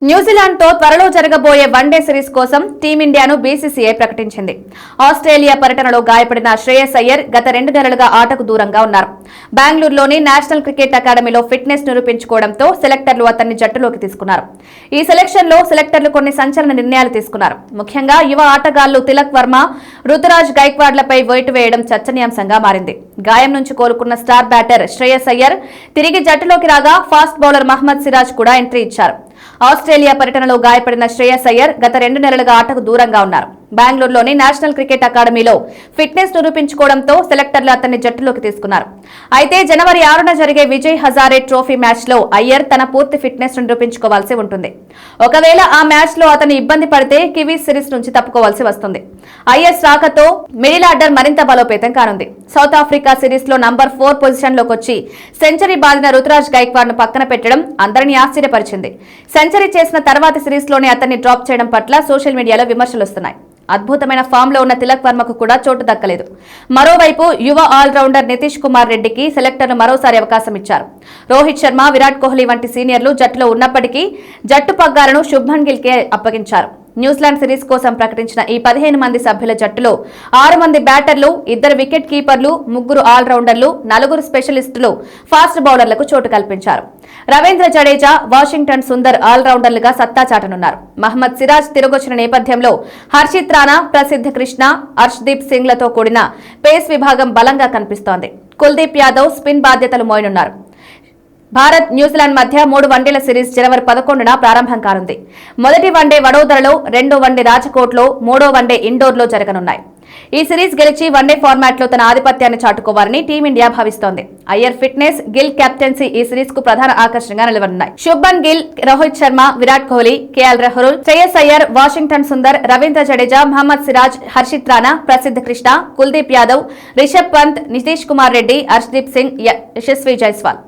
New Zealand తో త్వరలో జరగబోయే వన్డే సిరీస్ కోసం టీమిండియాను బీసీసీఐ ప్రకటించింది. ఆస్ట్రేలియా పర్యటనలో గాయపడిన శ్రేయస్ అయ్యర్ గత 2 నెలలుగా ఆటకు దూరంగా ఉన్నారు. బెంగళూరులోని నేషనల్ క్రికెట్ అకాడమీలో ఫిట్నెస్ నిరూపించుకోవడంతో సెలెక్టర్లు అతన్ని జట్టులోకి తీసుకున్నారు. ఈ సెలెక్షన్ లో సెలెక్టర్లు కొన్ని సంచలన నిర్ణయాలు తీసుకున్నారు. ముఖ్యంగా యువ ఆటగాళ్లు తిలక్ వర్మ, రుతురాజ్ గైక్వాడ్లపై వేటు వేయడం చర్చనీయాంశంగా మారింది. గాయం నుంచి కోలుకున్న స్టార్ బ్యాటర్ శ్రేయస్ అయ్యర్ తిరిగి జట్టులోకి రాగా ఫాస్ట్ బౌలర్ మహ్మద్ సిరాజ్ కూడా ఎంట్రీ ఇచ్చారు. ఆస్ట్రేలియా పర్యటనలో గాయపడిన శ్రేయస్ అయ్యర్ గత 2 నెలలుగా ఆటకు దూరంగా ఉన్నారు. బెంగళూరులోని నేషనల్ క్రికెట్ అకాడమీలో ఫిట్నెస్ నిరూపించుకోవడంతో సెలెక్టర్లు అతన్ని జట్టులోకి తీసుకున్నారు. అయితే జనవరి 6న జరిగే విజయ్ హజారే ట్రోఫీ మ్యాచ్ లో అయ్యర్ తన పూర్తి ఫిట్నెస్ నిరూపించుకోవాల్సి ఉంటుంది. ఒకవేళ ఆ మ్యాచ్ లో అతను ఇబ్బంది పడితే కివీస్ సిరీస్ నుంచి తప్పుకోవాల్సి వస్తుంది. అయ్యర్ రాకతో మిడిల్ ఆర్డర్ మరింత బలోపేతం కానుంది. సౌత్ ఆఫ్రికా సిరీస్ లో నంబర్ 4 పొజిషన్ లోకి వచ్చి సెంచరీ బాదిన రుతురాజ్ గైక్వాడ్ ను పక్కన పెట్టడం అందరినీ ఆశ్చర్యపరిచింది. సెంచరీ చేసిన తర్వాతి సిరీస్ లోనే అతన్ని డ్రాప్ చేయడం పట్ల సోషల్ మీడియాలో విమర్శలు వస్తున్నాయి. అద్భుతమైన ఫామ్ లో ఉన్న తిలక్ వర్మకు కూడా చోటు దక్కలేదు. మరోవైపు యువ ఆల్రౌండర్ నితీష్ కుమార్ రెడ్డికి సెలెక్టర్లు మరోసారి అవకాశం ఇచ్చారు. రోహిత్ శర్మ, విరాట్ కోహ్లీ వంటి సీనియర్లు జట్టులో ఉన్నప్పటికీ జట్టు పగ్గాలను శుభ్మన్ గిల్ కే అప్పగించారు. న్యూజిలాండ్ సిరీస్ కోసం ప్రకటించిన ఈ 15 మంది సభ్యుల జట్టులో 6 మంది బ్యాటర్లు, 2 వికెట్ కీపర్లు, 3 ఆల్రౌండర్లు, 4 స్పెషలిస్టులు, ఫాస్ట్ బౌలర్లకు చోటు కల్పించారు. రవీంద్ర జడేజా, వాషింగ్టన్ సుందర్ ఆల్రౌండర్లుగా సత్తా చాటనున్నారు. మహ్మద్ సిరాజ్ తిరగొచ్చిన నేపథ్యంలో హర్షిత్ రాణా, ప్రసిద్ధ కృష్ణ, హర్ష్దీప్ సింగ్ లతో కూడిన పేస్ విభాగం బలంగా కనిపిస్తోంది. కుల్దీప్ యాదవ్ స్పిన్ బాధ్యతలు మోయనున్నారు. భారత్ న్యూజిలాండ్ మధ్య 3 వన్డేల సిరీస్ జనవరి 11న ప్రారంభం కానుంది. మొదటి వన్డే వడోదరలో, 2వ వన్డే రాజ్కోట్లో, 3వ వన్డే ఇండోర్లో జరగనున్నాయి. ఈ సిరీస్ గెలిచి వన్డే ఫార్మాట్ లో తన ఆధిపత్యాన్ని చాటుకోవాలని టీమిండియా భావిస్తోంది. అయ్యర్ ఫిట్నెస్, గిల్ కెప్టెన్సీ ఈ సిరీస్ కు ప్రధాన ఆకర్షణగా నిలవనున్నాయి. శుభ్మన్ గిల్, రోహిత్ శర్మ, విరాట్ కోహ్లీ, కేఎల్ రాహుల్, శ్రేయస్ అయ్యర్, వాషింగ్టన్ సుందర్, రవీంద్ర జడేజా, మహ్మద్ సిరాజ్, హర్షిత్ రాణా, ప్రసిద్ధ కృష్ణ, కుల్దీప్ యాదవ్, రిషబ్ పంత్, నితీష్ కుమార్ రెడ్డి, హర్ష్దీప్ సింగ్, యశస్వి జైస్వాల్.